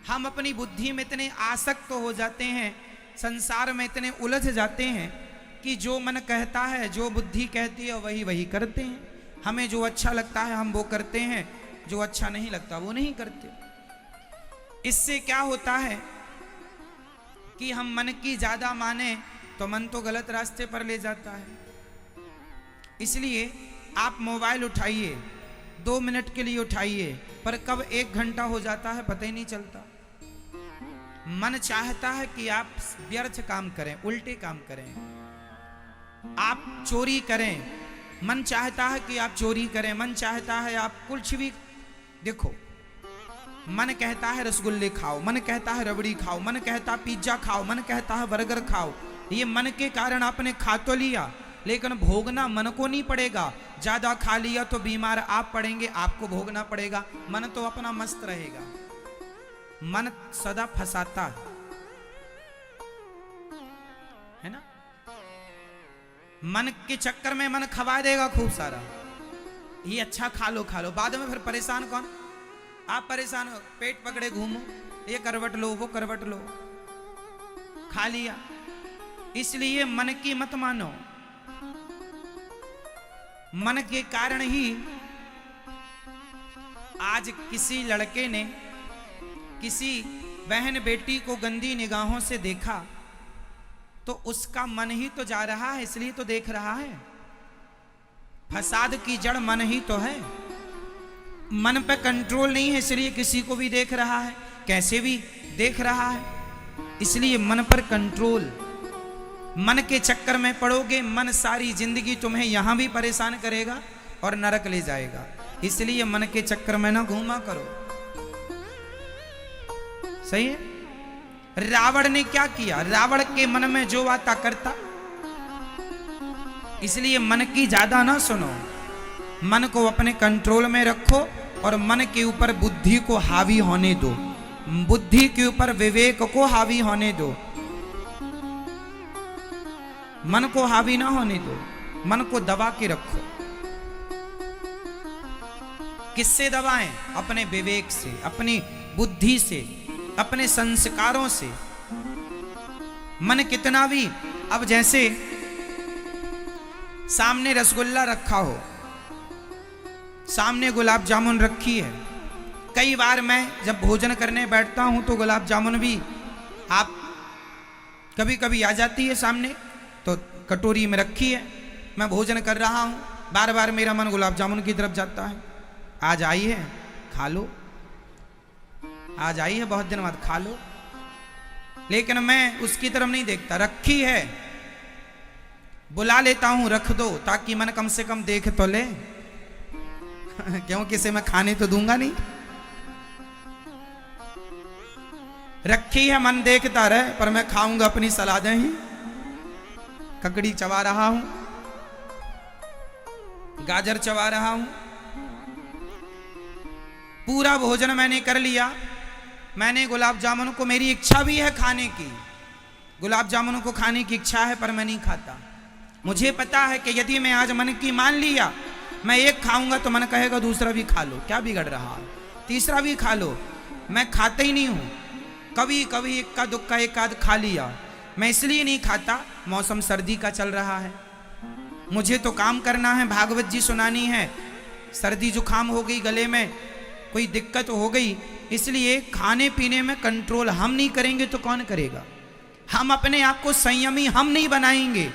हम अपनी बुद्धि में इतने आसक्त हो जाते हैं, संसार में इतने उलझ जाते हैं कि जो मन कहता है, जो बुद्धि कहती है वही वही करते हैं। हमें जो अच्छा लगता है हम वो करते हैं, जो अच्छा नहीं लगता वो नहीं करते। इससे क्या होता है कि हम मन की ज्यादा माने तो मन तो गलत रास्ते पर ले जाता है। इसलिए आप मोबाइल उठाइए, 2 मिनट के लिए उठाइए, पर कब 1 घंटा हो जाता है पता ही नहीं चलता। मन चाहता है कि आप व्यर्थ काम करें, उल्टे काम करें, आप चोरी करें, मन चाहता है कि आप चोरी करें, मन चाहता है आप कुछ भी। देखो, मन कहता है रसगुल्ले खाओ, मन कहता है रबड़ी खाओ, मन कहता है पिज्जा खाओ, मन कहता है बर्गर खाओ। ये मन के कारण आपने खा तो लिया, लेकिन भोगना मन को नहीं पड़ेगा। ज्यादा खा लिया तो बीमार आप पड़ेंगे, आपको भोगना पड़ेगा। मन तो अपना मस्त रहेगा। मन सदा फंसाता है ना। मन के चक्कर में मन खवा देगा खूब सारा, ये अच्छा खा लो खा लो, बाद में फिर परेशान कौन? आप परेशान हो, पेट पकड़े घूमो, ये करवट लो वो करवट लो, खा लिया। इसलिए मन की मत मानो। मन के कारण ही आज किसी लड़के ने किसी बहन बेटी को गंदी निगाहों से देखा तो उसका मन ही तो जा रहा है, इसलिए तो देख रहा है। फसाद की जड़ मन ही तो है। मन पे कंट्रोल नहीं है, इसलिए किसी को भी देख रहा है, कैसे भी देख रहा है। इसलिए मन पर कंट्रोल। मन के चक्कर में पड़ोगे, मन सारी जिंदगी तुम्हें यहां भी परेशान करेगा और नरक ले जाएगा। इसलिए मन के चक्कर में ना घूमा करो। सही है। रावण ने क्या किया? रावण के मन में जो आता करता। इसलिए मन की ज्यादा ना सुनो, मन को अपने कंट्रोल में रखो और मन के ऊपर बुद्धि को हावी होने दो, बुद्धि के ऊपर विवेक को हावी होने दो। मन को हावी ना होने दो, मन को दबा के रखो। किससे दबाएं? अपने विवेक से, अपनी बुद्धि से, अपने संस्कारों से। मन कितना भी, अब जैसे सामने रसगुल्ला रखा हो, सामने गुलाब जामुन रखी है। कई बार मैं जब भोजन करने बैठता हूं तो गुलाब जामुन भी आप कभी कभी आ जाती है सामने, तो कटोरी में रखी है, मैं भोजन कर रहा हूं, बार बार मेरा मन गुलाब जामुन की तरफ जाता है। आज आई है खा लो, आज आई है बहुत दिन बाद खा लो, लेकिन मैं उसकी तरफ नहीं देखता। रखी है, बुला लेता हूं रख दो, ताकि मन कम से कम देख तो ले क्योंकि इसे मैं खाने तो दूंगा नहीं। रखी है, मन देखता रहे, पर मैं खाऊंगा अपनी सलादें ही। ककड़ी चबा रहा हूं, गाजर चबा रहा हूं, पूरा भोजन मैंने कर लिया। मैंने गुलाब जामुन को, मेरी इच्छा भी है खाने की, गुलाब जामुन को खाने की इच्छा है, पर मैं नहीं खाता। मुझे पता है कि यदि मैं आज मन की मान लिया, मैं एक खाऊंगा तो मन कहेगा दूसरा भी खा लो, क्या बिगड़ रहा है, तीसरा भी खा लो। मैं खाता ही नहीं हूं। कभी कभी इक्का दुक्का एक आध खा लिया। मैं इसलिए नहीं खाता, मौसम सर्दी का चल रहा है, मुझे तो काम करना है, भागवत जी सुनानी है। सर्दी जुकाम हो गई, गले में कोई दिक्कत हो गई, इसलिए खाने पीने में कंट्रोल हम नहीं करेंगे तो कौन करेगा? हम अपने आप को संयमी हम नहीं बनाएंगे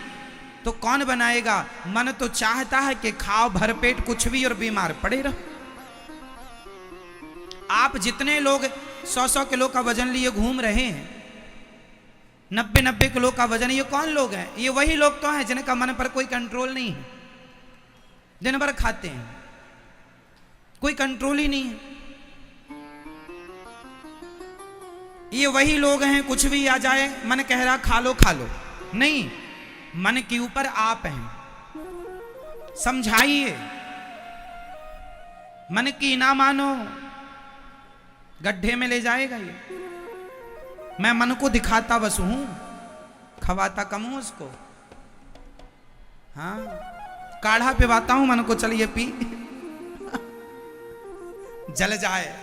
तो कौन बनाएगा? मन तो चाहता है कि खाओ भरपेट कुछ भी और बीमार पड़े रहो। आप जितने लोग 100-100 किलो का वजन लिए घूम रहे हैं, 90-90 किलो का वजन, ये कौन लोग हैं? ये वही लोग तो हैं जिनका मन पर कोई कंट्रोल नहीं है, दिन भर खाते हैं, कोई कंट्रोल ही नहीं है। ये वही लोग हैं, कुछ भी आ जाए मन कह रहा खा लो खा लो, नहीं, मन के ऊपर आप हैं। समझाइए, मन की ना मानो, गड्ढे में ले जाएगा ये। मैं मन को दिखाता बस हूं, खवाता कम हूं उसको। हाँ, काढ़ा पिवाता हूं मन को, चलिए पी जल जाए।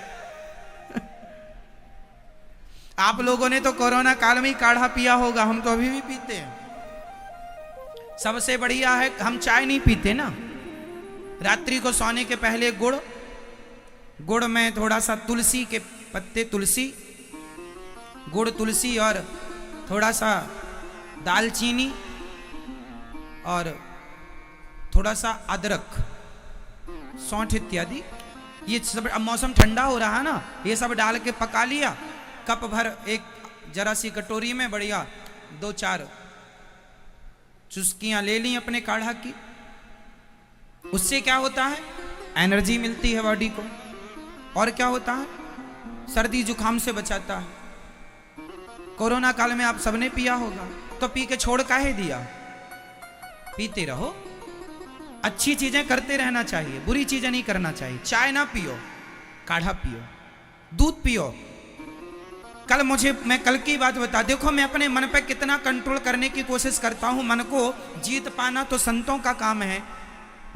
आप लोगों ने तो कोरोना काल में ही काढ़ा पिया होगा, हम तो अभी भी पीते हैं। सबसे बढ़िया है, हम चाय नहीं पीते ना। रात्रि को सोने के पहले गुड़ में थोड़ा सा तुलसी के पत्ते, तुलसी, गुड़, तुलसी और थोड़ा सा दालचीनी और थोड़ा सा अदरक, सौंठ इत्यादि, ये सब, अब मौसम ठंडा हो रहा है ना, ये सब डाल के पका लिया। कप भर एक जरा सी कटोरी में बढ़िया 2-4 चुस्कियां ले ली अपने काढ़ा की। उससे क्या होता है, एनर्जी मिलती है बॉडी को। और क्या होता है, सर्दी जुकाम से बचाता है। कोरोना काल में आप सबने पिया होगा, तो पी के छोड़ काहे दिया? पीते रहो, अच्छी चीजें करते रहना चाहिए, बुरी चीजें नहीं करना चाहिए। चाय ना पियो, काढ़ा पियो, दूध पियो। मैं कल की बात बता, देखो मैं अपने मन पे कितना कंट्रोल करने की कोशिश करता हूं। मन को जीत पाना तो संतों का काम है,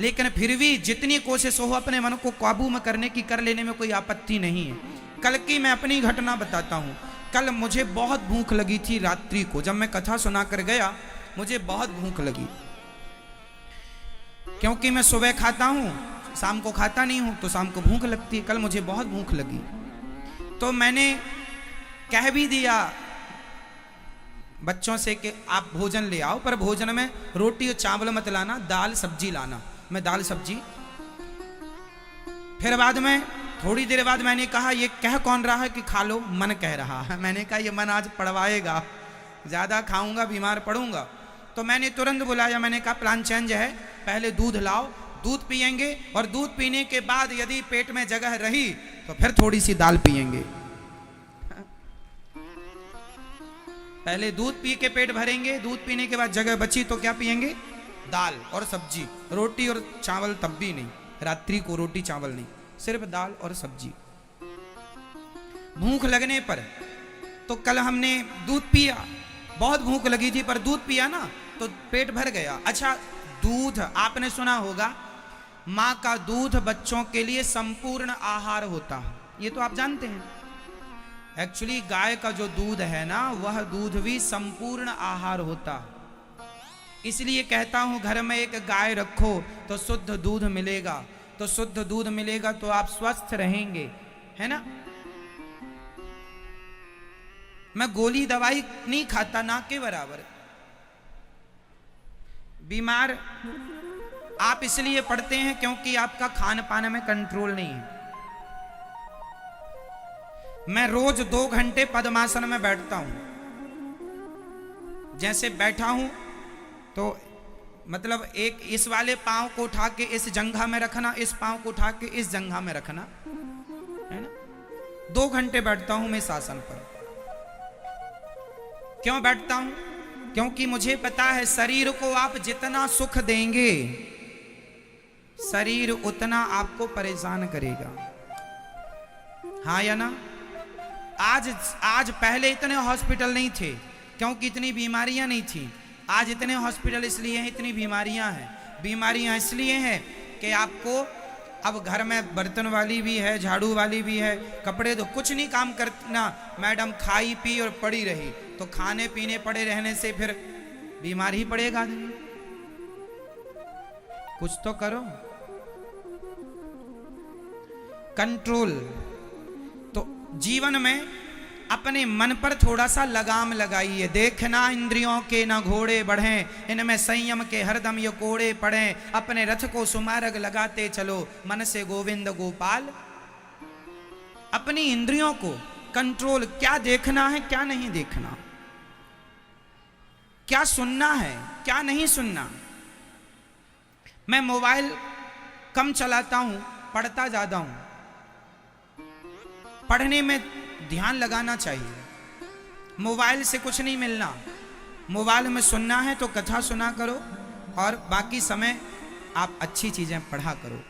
लेकिन फिर भी जितनी कोशिश हो अपने मन को काबू में करने की, कर लेने में कोई आपत्ति नहीं है। कल की मैं अपनी घटना बताता हूं। कल मुझे बहुत भूख लगी थी रात्रि को, जब मैं कथा सुना कर गया मुझे बहुत भूख लगी, क्योंकि मैं सुबह खाता हूं, शाम को खाता नहीं हूं, तो शाम को भूख लगती है। कल मुझे बहुत भूख लगी, तो मैंने कह भी दिया बच्चों से कि आप भोजन ले आओ, पर भोजन में रोटी और चावल मत लाना, दाल सब्जी लाना। मैं दाल सब्जी, फिर बाद में थोड़ी देर बाद मैंने कहा ये कह कौन रहा है कि खा लो? मन कह रहा है। मैंने कहा ये मन आज पड़वाएगा, ज्यादा खाऊंगा बीमार पड़ूंगा। तो मैंने तुरंत बुलाया, मैंने कहा प्लान चेंज है, पहले दूध लाओ, दूध पिएंगे, और दूध पीने के बाद यदि पेट में जगह रही तो फिर थोड़ी सी दाल पिएंगे। पहले दूध पी के पेट भरेंगे, दूध पीने के बाद जगह बची तो क्या पिएंगे? दाल और सब्जी, रोटी और चावल तब भी नहीं, रात्रि को रोटी चावल नहीं, सिर्फ दाल और सब्जी। भूख लगने पर, तो कल हमने दूध पिया, बहुत भूख लगी थी पर दूध पिया ना तो पेट भर गया। अच्छा, दूध आपने सुना होगा, माँ का दूध बच्चों के लिए संपूर्ण आहार होता है, ये तो आप जानते हैं। एक्चुअली गाय का जो दूध है ना, वह दूध भी संपूर्ण आहार होता है। इसलिए कहता हूं घर में एक गाय रखो तो शुद्ध दूध मिलेगा, तो शुद्ध दूध मिलेगा तो आप स्वस्थ रहेंगे, है ना। मैं गोली दवाई नहीं खाता, ना के बराबर। बीमार आप इसलिए पड़ते हैं क्योंकि आपका खान पान में कंट्रोल नहीं है। मैं रोज 2 घंटे पद्मासन में बैठता हूं। जैसे बैठा हूं तो मतलब एक इस वाले पांव को उठा के इस जंघा में रखना, इस पांव को उठा के इस जंघा में रखना, है ना। 2 घंटे बैठता हूं मैं इस आसन पर। क्यों बैठता हूं? क्योंकि मुझे पता है शरीर को आप जितना सुख देंगे, शरीर उतना आपको परेशान करेगा, हाँ या ना। आज पहले इतने हॉस्पिटल नहीं थे क्योंकि इतनी बीमारियां नहीं थी। आज इतने हॉस्पिटल इसलिए हैं, इतनी बीमारियां हैं। बीमारियां इसलिए हैं कि आपको अब घर में बर्तन वाली भी है, झाड़ू वाली भी है, कपड़े तो कुछ नहीं काम करना, मैडम खाई पी और पड़ी रही, तो खाने पीने पड़े रहने से फिर बीमार ही पड़ेगा आदमी। कुछ तो करो, कंट्रोल। तो जीवन में अपने मन पर थोड़ा सा लगाम लगाइए। देखना इंद्रियों के न घोड़े बढ़ें, इनमें संयम के हरदम ये कोड़े पड़े। अपने रथ को सुमार्ग लगाते चलो, मन से गोविंद गोपाल। अपनी इंद्रियों को कंट्रोल, क्या देखना है क्या नहीं देखना, क्या सुनना है क्या नहीं सुनना। मैं मोबाइल कम चलाता हूं, पढ़ता ज्यादा हूं। पढ़ने में ध्यान लगाना चाहिए, मोबाइल से कुछ नहीं मिलना। मोबाइल में सुनना है तो कथा सुना करो, और बाकी समय आप अच्छी चीजें पढ़ा करो।